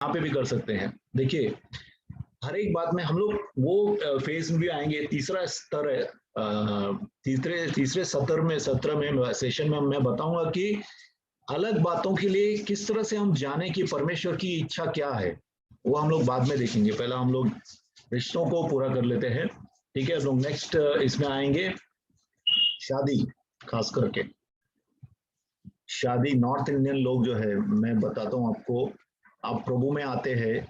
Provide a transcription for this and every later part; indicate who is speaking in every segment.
Speaker 1: यहाँ पे भी कर सकते हैं। देखिए हर एक बात में हम लोग वो फेज में भी आएंगे। तीसरा स्तर है, तीसरे सत्र में सेशन में मैं बताऊंगा कि अलग बातों के लिए किस तरह से हम जाने कि परमेश्वर की इच्छा क्या है, वो हम लोग बाद में देखेंगे। पहला हम लोग रिश्तों को पूरा कर लेते हैं, ठीक है। लोग नेक्स्ट इसमें आएंगे शादी, खास करके शादी। नॉर्थ इंडियन लोग जो है, मैं बताता हूँ आपको, आप प्रभु में आते हैं,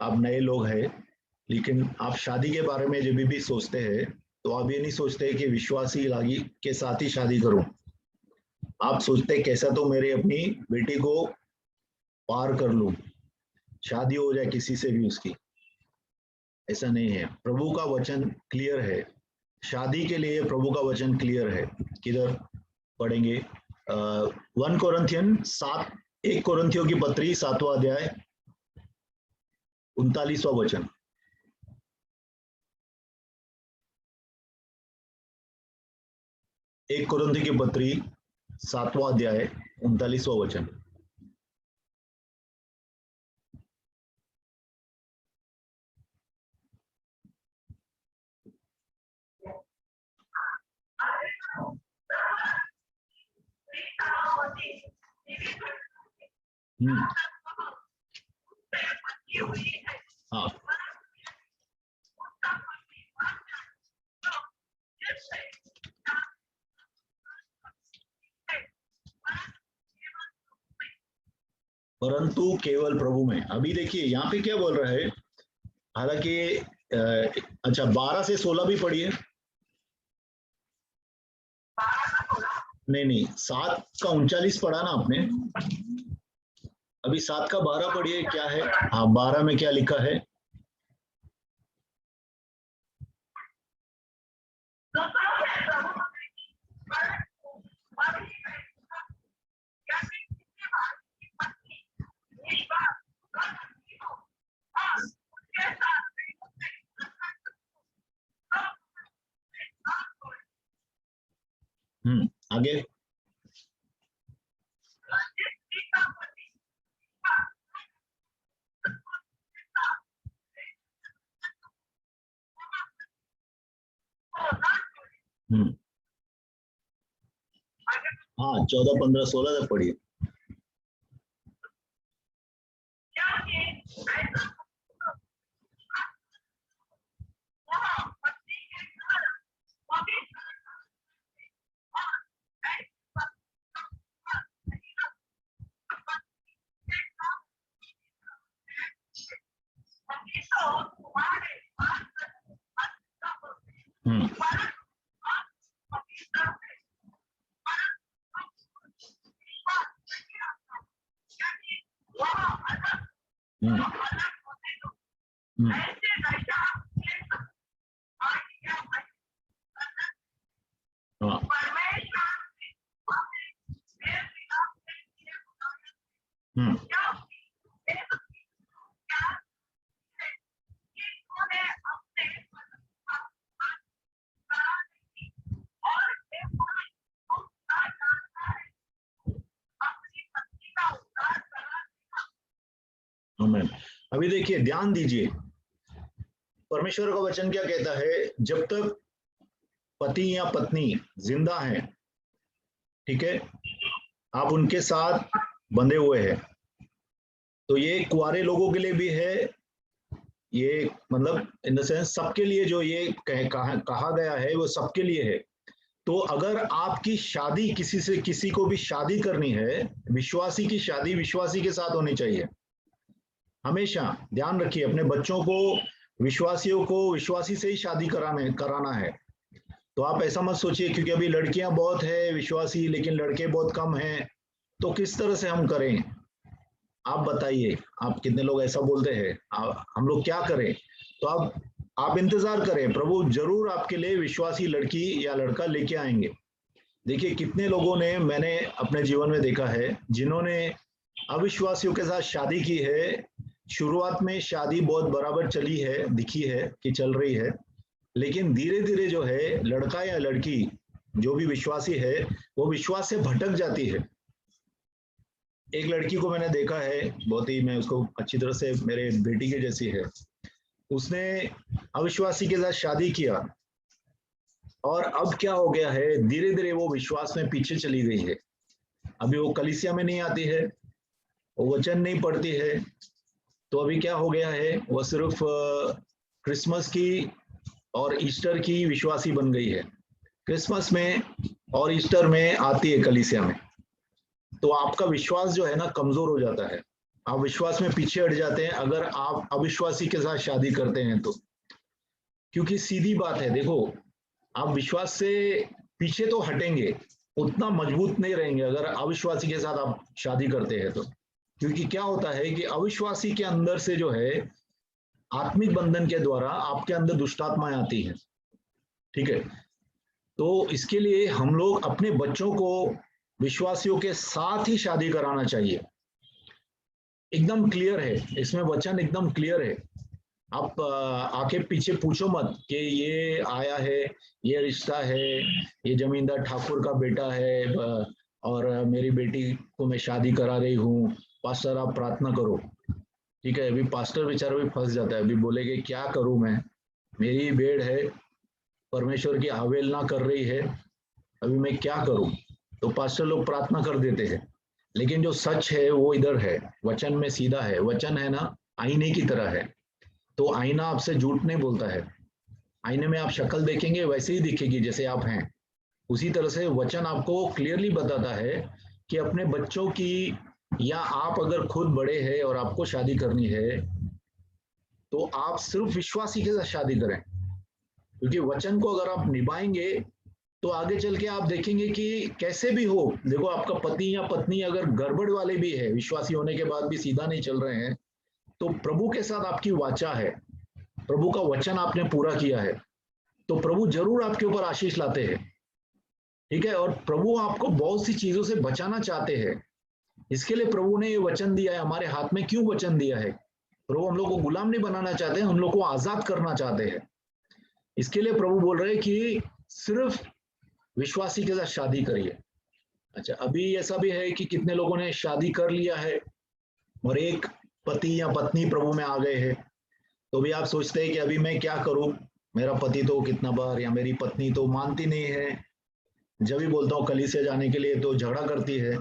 Speaker 1: आप नए लोग हैं, लेकिन आप शादी के बारे में जब भी सोचते हैं तो आप ये नहीं सोचते कि विश्वासी लागी के साथ ही शादी करूं। आप सोचते कैसा तो मेरे अपनी बेटी को पार कर लूं, शादी हो जाए किसी से भी उसकी। ऐसा नहीं है, प्रभु का वचन क्लियर है। शादी के लिए प्रभु का वचन क्लियर है। किधर पढ़ेंगे? 1 कोरिन्थियन 7, 1 कोरिन्थियों की पत्री 7वां अध्याय 39वां वचन। एक कोरिन्थियों की पत्री 7वां अध्याय 39वां वचन। हाँ, परंतु केवल प्रभु में। अभी देखिए यहाँ पे क्या बोल रहा है, हालांकि अच्छा 12 से 16 भी पढ़िए। नहीं नहीं, 7 का 39 पढ़ा ना आपने, अभी 7 का 12 पढ़िए क्या है। हाँ, 12 में क्या लिखा है? आगे। हाँ, 14, 15, 16 तक पढ़िए। अभी देखिए, ध्यान दीजिए, परमेश्वर का वचन क्या कहता है। जब तक पति या पत्नी जिंदा है, ठीक है, आप उनके साथ बंधे हुए हैं। तो ये कुंवारे लोगों के लिए भी है, ये मतलब इन द सेंस सबके लिए जो ये कहा गया है वो सबके लिए है। तो अगर आपकी शादी किसी को भी शादी करनी है, विश्वासी की शादी विश्वासी के साथ होनी चाहिए। हमेशा ध्यान रखिए, अपने बच्चों को, विश्वासियों को विश्वासी से ही शादी कराना है। तो आप ऐसा मत सोचिए क्योंकि अभी लड़कियां बहुत है विश्वासी लेकिन लड़के बहुत कम हैं, तो किस तरह से हम करें? आप बताइए, आप कितने लोग ऐसा बोलते हैं, हम लोग क्या करें? तो आप इंतजार करें, प्रभु जरूर आपके लिए विश्वासी लड़की या लड़का लेके आएंगे। देखिए कितने लोगों ने, मैंने अपने जीवन में देखा है, जिन्होंने अविश्वासियों के साथ शादी की है। शुरुआत में शादी बहुत बराबर चली है, दिखी है कि चल रही है, लेकिन धीरे धीरे जो है लड़का या लड़की जो भी विश्वासी है वो विश्वास से भटक जाती है। एक लड़की को मैंने देखा है, बहुत ही, मैं उसको अच्छी तरह से, मेरे बेटी के जैसी है। उसने अविश्वासी के साथ शादी किया और अब क्या हो गया है, धीरे धीरे वो विश्वास में पीछे चली गई है। अभी वो कलीसिया में नहीं आती है, वो वचन नहीं पढ़ती है। तो अभी क्या हो गया है, वो सिर्फ क्रिसमस की और ईस्टर की विश्वासी बन गई है। क्रिसमस में और ईस्टर में आती है कलीसिया में। तो आपका विश्वास जो है ना कमजोर हो जाता है, आप विश्वास में पीछे हट जाते हैं अगर आप अविश्वासी के साथ शादी करते हैं तो। क्योंकि सीधी बात है, देखो, आप विश्वास से पीछे तो हटेंगे, उतना मजबूत नहीं रहेंगे अगर अविश्वासी के साथ आप शादी करते हैं तो। क्योंकि क्या होता है कि अविश्वासी के अंदर से जो है, आत्मिक बंधन के द्वारा आपके अंदर दुष्टात्माएं आती हैं, ठीक है। तो इसके लिए हम लोग अपने बच्चों को विश्वासियों के साथ ही शादी कराना चाहिए। एकदम क्लियर है, इसमें वचन एकदम क्लियर है। आप आके पीछे पूछो मत कि ये आया है, ये रिश्ता है, ये जमींदार ठाकुर का बेटा है, और मेरी बेटी को मैं शादी करा रही हूँ, पास्टर आप प्रार्थना करो। ठीक है, अभी पास्टर बेचारा भी फंस जाता है, अभी बोलेगे क्या करूं मैं, मेरी भेड़ है, परमेश्वर की अवहेलना कर रही है, अभी मैं क्या करूं। तो पास्टर लोग प्रार्थना कर देते हैं, लेकिन जो सच है वो इधर है, वचन में सीधा है। वचन है ना, आईने की तरह है। तो आईना आपसे झूठ नहीं बोलता है। आईने में आप शक्ल देखेंगे वैसे ही दिखेगी जैसे आप हैं। उसी तरह से वचन आपको क्लियरली बताता है कि अपने बच्चों की, या आप अगर खुद बड़े हैं और आपको शादी करनी है तो आप सिर्फ विश्वासी के साथ शादी करें। क्योंकि वचन को अगर आप निभाएंगे तो आगे चल के आप देखेंगे कि कैसे भी हो, देखो आपका पति या पत्नी अगर गड़बड़ वाले भी है, विश्वासी होने के बाद भी सीधा नहीं चल रहे हैं, तो प्रभु के साथ आपकी वाचा है, प्रभु का वचन आपने पूरा किया है, तो प्रभु जरूर आपके ऊपर आशीष लाते हैं। ठीक है, और प्रभु आपको बहुत सी चीजों से बचाना चाहते हैं। इसके लिए प्रभु ने ये वचन दिया है हमारे हाथ में। क्यों वचन दिया है? प्रभु हम लोग को गुलाम नहीं बनाना चाहते, हम लोग को आजाद करना चाहते हैं। इसके लिए प्रभु बोल रहे हैं कि सिर्फ विश्वासी के साथ शादी करिए। अच्छा, अभी ऐसा भी है कि कितने लोगों ने शादी कर लिया है और एक पति या पत्नी प्रभु में आ गए हैं, तो भी आप सोचते हैं कि अभी मैं क्या करूं, मेरा पति तो कितना बार, या मेरी पत्नी तो मानती नहीं है, जब भी बोलता हूँ कलीसिया जाने के लिए तो झगड़ा करती है,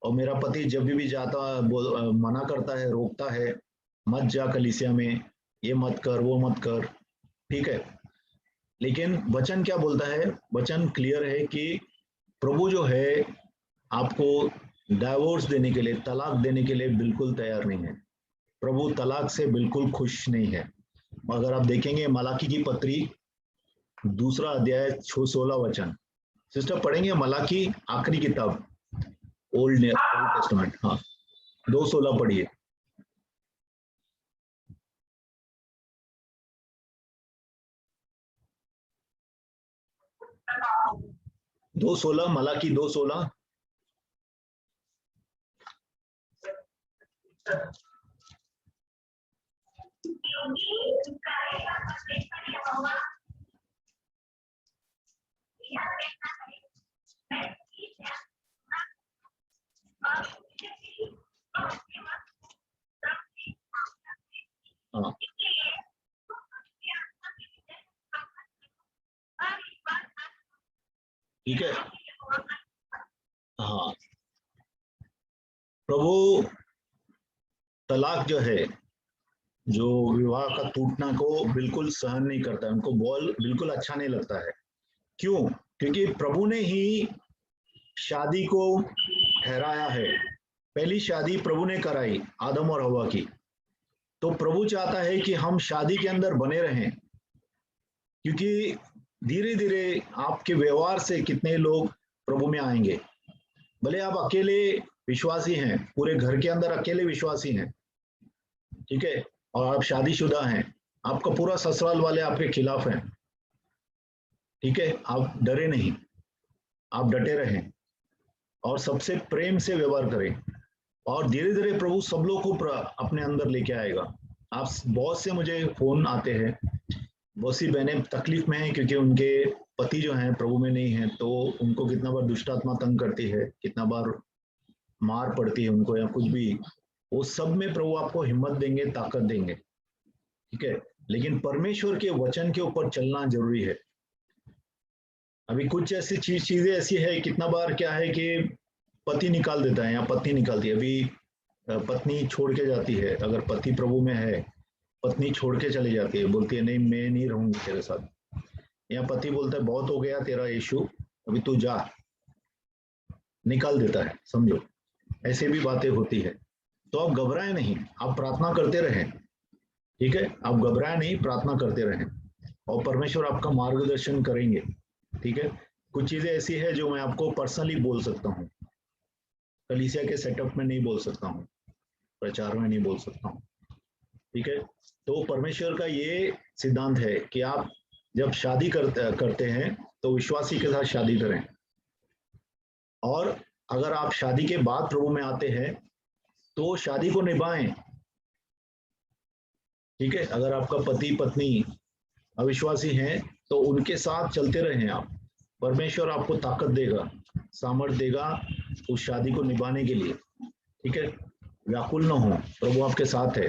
Speaker 1: और मेरा पति जब भी जाता मना करता है, रोकता है, मत जा कलीसिया में, ये मत कर, वो मत कर। ठीक है, लेकिन वचन क्या बोलता है? वचन क्लियर है कि प्रभु जो है आपको डाइवोर्स देने के लिए, तलाक देने के लिए बिल्कुल तैयार नहीं है। प्रभु तलाक से बिल्कुल खुश नहीं है। अगर आप देखेंगे मलाकी की पत्री 2 अध्याय 16 वचन, सिस्टर पढ़ेंगे मलाकी, आखिरी किताब, ओल्ड टेस्टामेंट, हाँ, 2:16 पढ़िए। 2:16, मलाकी 2:16। हाँ, ठीक है, हाँ। प्रभु तलाक जो है, जो विवाह का टूटना को बिल्कुल सहन नहीं करता है, उनको बोल बिल्कुल अच्छा नहीं लगता है। क्यों? क्योंकि प्रभु ने ही शादी को ठहराया है। पहली शादी प्रभु ने कराई आदम और हवा की, तो प्रभु चाहता है कि हम शादी के अंदर बने रहें। क्योंकि धीरे धीरे आपके व्यवहार से कितने लोग प्रभु में आएंगे। भले आप अकेले विश्वासी हैं, पूरे घर के अंदर अकेले विश्वासी हैं, ठीक है, और आप शादीशुदा हैं, आपका पूरा ससुराल वाले आपके खिलाफ हैं, ठीक है, आप डरे नहीं, आप डटे रहें और सबसे प्रेम से व्यवहार करें, और धीरे धीरे प्रभु सब लोग को अपने अंदर लेके आएगा। आप बहुत से मुझे फोन आते हैं, बहुत सी बहनें तकलीफ में हैं क्योंकि उनके पति जो हैं प्रभु में नहीं है, तो उनको कितना बार दुष्टात्मा तंग करती है, कितना बार मार पड़ती है उनको या कुछ भी, वो सब में प्रभु आपको हिम्मत देंगे, ताकत देंगे, ठीक है। लेकिन परमेश्वर के वचन के ऊपर चलना जरूरी है। अभी कुछ ऐसी चीजें ऐसी है, कितना बार क्या है कि पति निकाल देता है या पत्नी निकालती है। अभी पत्नी छोड़ के जाती है, अगर पति प्रभु में है, पत्नी छोड़ के चली जाती है, बोलती है नहीं मैं नहीं रहूंगी तेरे साथ, या पति बोलता है बहुत हो गया तेरा यीशु, अभी तू जा, निकाल देता है, समझो। ऐसे भी बातें होती है। तो आप घबराए नहीं, आप प्रार्थना करते रहें, ठीक है। आप घबराए नहीं, प्रार्थना करते रहें और परमेश्वर आपका मार्गदर्शन करेंगे, ठीक है। कुछ चीजें ऐसी है जो मैं आपको पर्सनली बोल सकता हूँ, कलीसिया के सेटअप में नहीं बोल सकता हूँ, प्रचार में नहीं बोल सकता हूँ, ठीक है। तो परमेश्वर का ये सिद्धांत है कि आप जब शादी करते हैं तो विश्वासी के साथ शादी करें, और अगर आप शादी के बाद प्रभु में आते हैं तो शादी को निभाएं, ठीक है। अगर आपका पति पत्नी अविश्वासी हैं तो उनके साथ चलते रहें आप, परमेश्वर आपको ताकत देगा, सामर्थ्य देगा उस शादी को निभाने के लिए, ठीक है। व्याकुल न हो, प्रभु आपके साथ है।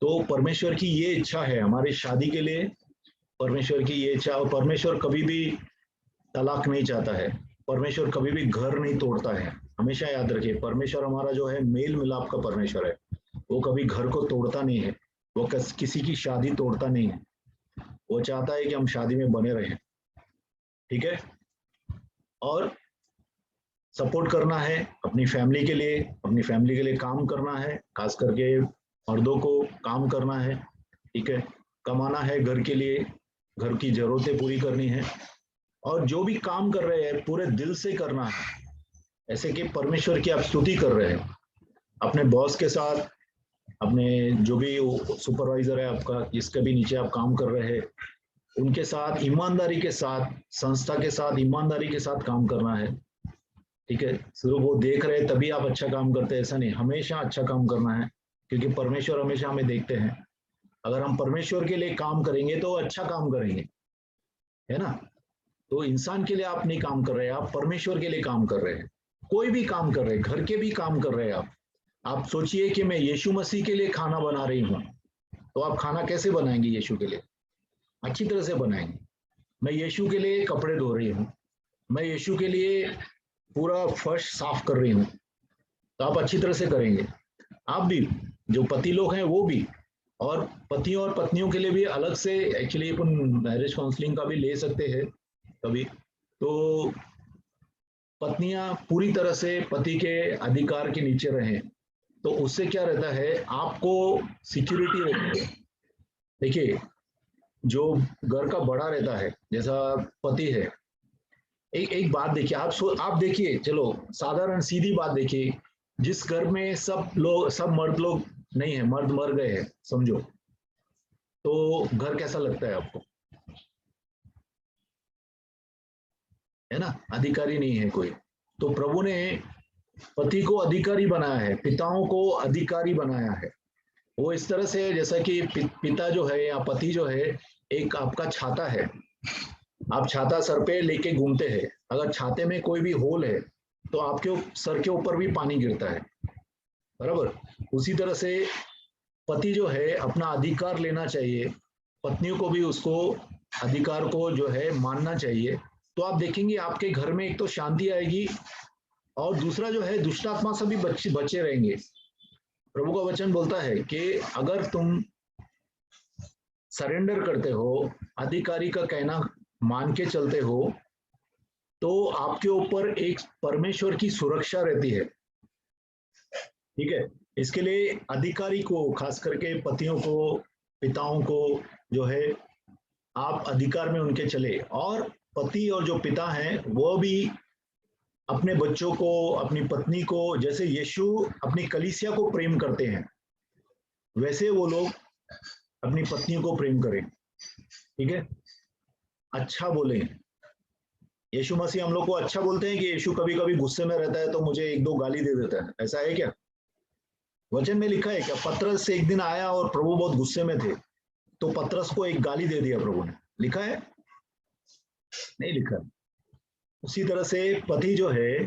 Speaker 1: तो परमेश्वर की ये इच्छा है हमारी शादी के लिए, परमेश्वर की ये इच्छा। और परमेश्वर कभी भी तलाक नहीं चाहता है, परमेश्वर कभी भी घर नहीं तोड़ता है। हमेशा याद रखिए, परमेश्वर हमारा जो है मेल मिलाप का परमेश्वर है, वो कभी घर को तोड़ता नहीं है, वो किसी की शादी तोड़ता नहीं है, वो चाहता है कि हम शादी में बने रहें, ठीक है। और सपोर्ट करना है अपनी फैमिली के लिए, अपनी फैमिली के लिए काम करना है, खास करके मर्दों को काम करना है, ठीक है। कमाना है घर के लिए, घर की जरूरतें पूरी करनी है, और जो भी काम कर रहे हैं पूरे दिल से करना है, ऐसे कि परमेश्वर की आप स्तुति कर रहे हैं। अपने बॉस के साथ, अपने जो भी सुपरवाइजर है आपका, जिसके भी नीचे आप काम कर रहे हैं, उनके साथ ईमानदारी के साथ, संस्था के साथ ईमानदारी के साथ काम करना है, ठीक है। सिर्फ वो देख रहे तभी आप अच्छा काम करते हैं ऐसा नहीं, हमेशा अच्छा काम करना है, क्योंकि परमेश्वर हमेशा हमें देखते हैं। अगर हम परमेश्वर के लिए काम करेंगे तो अच्छा काम करेंगे, है ना। तो इंसान के लिए आप नहीं काम कर रहे हैं, आप परमेश्वर के लिए काम कर रहे हैं। कोई भी काम कर रहे हैं, घर के भी काम कर रहे हैं आप सोचिए कि मैं यीशु मसीह के लिए खाना बना रही हूँ, तो आप खाना कैसे बनाएंगे यीशु के लिए? अच्छी तरह से बनाएंगे। मैं यीशु के लिए कपड़े धो रही हूँ, मैं यीशु के लिए पूरा फर्श साफ कर रही हूँ, तो आप अच्छी तरह से करेंगे। आप भी, जो पति लोग हैं वो भी, और पतियों और पत्नियों के लिए भी अलग से एक्चुअली अपन मैरिज काउंसलिंग का भी ले सकते हैं कभी। तो पत्नियां पूरी तरह से पति के अधिकार के नीचे रहें, तो उससे क्या रहता है, आपको सिक्योरिटी रहती है। देखिए, जो घर का बड़ा रहता है, जैसा पति है, एक एक बात देखिए, आप देखिए, चलो साधारण सीधी बात देखिए, जिस घर में सब मर्द लोग नहीं है, मर्द मर गए हैं समझो, तो घर कैसा लगता है आपको? है ना, अधिकारी नहीं है कोई। तो प्रभु ने पति को अधिकारी बनाया है, पिताओं को अधिकारी बनाया है। वो इस तरह से, जैसा कि पिता जो है या पति जो है, एक आपका छाता है, आप छाता सर पे लेके घूमते हैं, अगर छाते में कोई भी होल है तो आपके सर के ऊपर भी पानी गिरता है, बराबर। उसी तरह से पति जो है अपना अधिकार लेना चाहिए, पत्नियों को भी उसको अधिकार को जो है मानना चाहिए। तो आप देखेंगे आपके घर में एक तो शांति आएगी, और दूसरा जो है दुष्ट आत्मा से भी बचे रहेंगे। प्रभु का वचन बोलता है कि अगर तुम सरेंडर करते हो, अधिकारी का कहना मान के चलते हो, तो आपके ऊपर एक परमेश्वर की सुरक्षा रहती है, ठीक है। इसके लिए अधिकारी को, खास करके पतियों को, पिताओं को जो है, आप अधिकार में उनके चले। और पति और जो पिता हैं वो भी अपने बच्चों को, अपनी पत्नी को, जैसे यीशु अपनी कलीसिया को प्रेम करते हैं, वैसे वो लोग अपनी पत्नियों को प्रेम करें, ठीक है। अच्छा बोले, यीशु मसीह हम लोग को अच्छा बोलते हैं कि यीशु कभी कभी गुस्से में रहता है तो मुझे एक दो गाली दे देता है, ऐसा है क्या? वचन में लिखा है क्या? पतरस से एक दिन आया और प्रभु बहुत गुस्से में थे, तो पतरस को एक गाली दे दिया प्रभु ने, लिखा है? नहीं लिखा। उसी तरह से पति जो है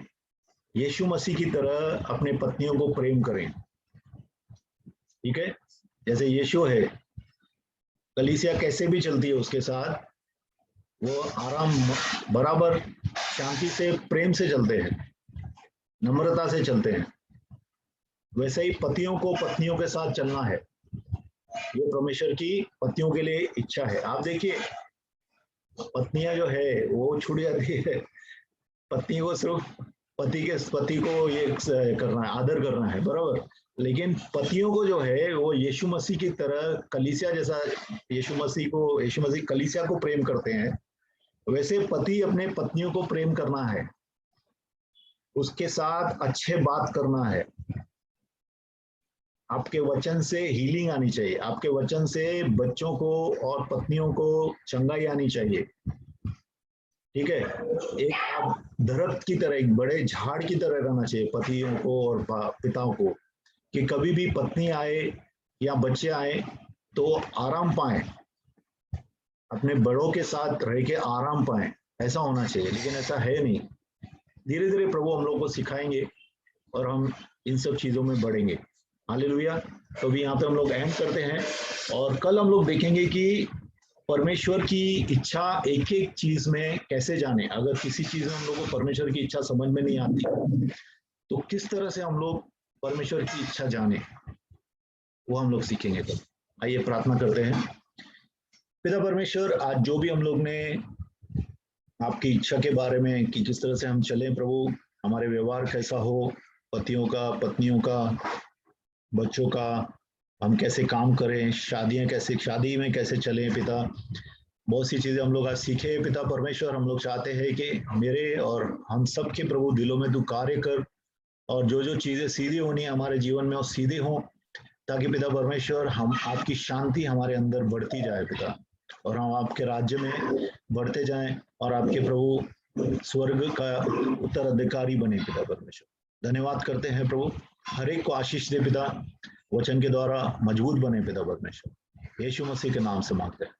Speaker 1: यीशु मसीह की तरह अपने पत्नियों को प्रेम करें। ठीक है, जैसे यीशु है, कलीसिया कैसे भी चलती है उसके साथ, वो आराम बराबर शांति से प्रेम से चलते हैं, नम्रता से चलते हैं। वैसे ही पतियों को पत्नियों के साथ चलना है, ये परमेश्वर की पतियों के लिए इच्छा है। आप देखिए, पत्नियां जो है वो छूट जाती है, पत्नी को सिर्फ पति को ये करना है, आदर करना है, बराबर। लेकिन पतियों को जो है वो यीशु मसीह की तरह कलीसिया जैसा, यीशु मसीह कलीसिया को प्रेम करते हैं, वैसे पति अपने पत्नियों को प्रेम करना है, उसके साथ अच्छे बात करना है। आपके वचन से हीलिंग आनी चाहिए, आपके वचन से बच्चों को और पत्नियों को चंगाई आनी चाहिए। ठीक है, एक आप दरख्त की तरह, एक बड़े झाड़ की तरह रहना चाहिए पतियों को और पिताओं को, कि कभी भी पत्नी आए या बच्चे आए तो आराम पाए, अपने बड़ों के साथ रह के आराम पाए, ऐसा होना चाहिए। लेकिन ऐसा है नहीं। धीरे धीरे प्रभु हम लोग को सिखाएंगे और हम इन सब चीजों में बढ़ेंगे। हालेलुया। तो अभी यहाँ पे हम लोग एंड करते हैं, और कल हम लोग देखेंगे कि परमेश्वर की इच्छा एक एक चीज में कैसे जाने। अगर किसी चीज में हम लोग को परमेश्वर की इच्छा समझ में नहीं आती, तो किस तरह से हम लोग परमेश्वर की इच्छा जाने, वो हम लोग सीखेंगे। तो आइए प्रार्थना करते हैं। पिता परमेश्वर, आज जो भी हम लोग ने आपकी इच्छा के बारे में कि किस तरह से हम चलें प्रभु, हमारे व्यवहार कैसा हो, पतियों का, पत्नियों का, बच्चों का, हम कैसे काम करें, शादी में कैसे चलें पिता, बहुत सी चीजें हम लोग आज सीखे पिता परमेश्वर। हम लोग चाहते हैं कि मेरे और हम सब के प्रभु दिलों में तू कार्य कर, और जो जो चीजें सीधी होनी है हमारे जीवन में वो सीधी हो, ताकि पिता परमेश्वर हम आपकी शांति हमारे अंदर बढ़ती जाए पिता, और हम आपके राज्य में बढ़ते जाएं और आपके प्रभु स्वर्ग का उत्तराधिकारी बने पिता परमेश्वर। धन्यवाद करते हैं प्रभु, हर एक को आशीष दे पिता, वचन के द्वारा मजबूत बने पिता परमेश्वर। यीशु मसीह के नाम से मांगते हैं।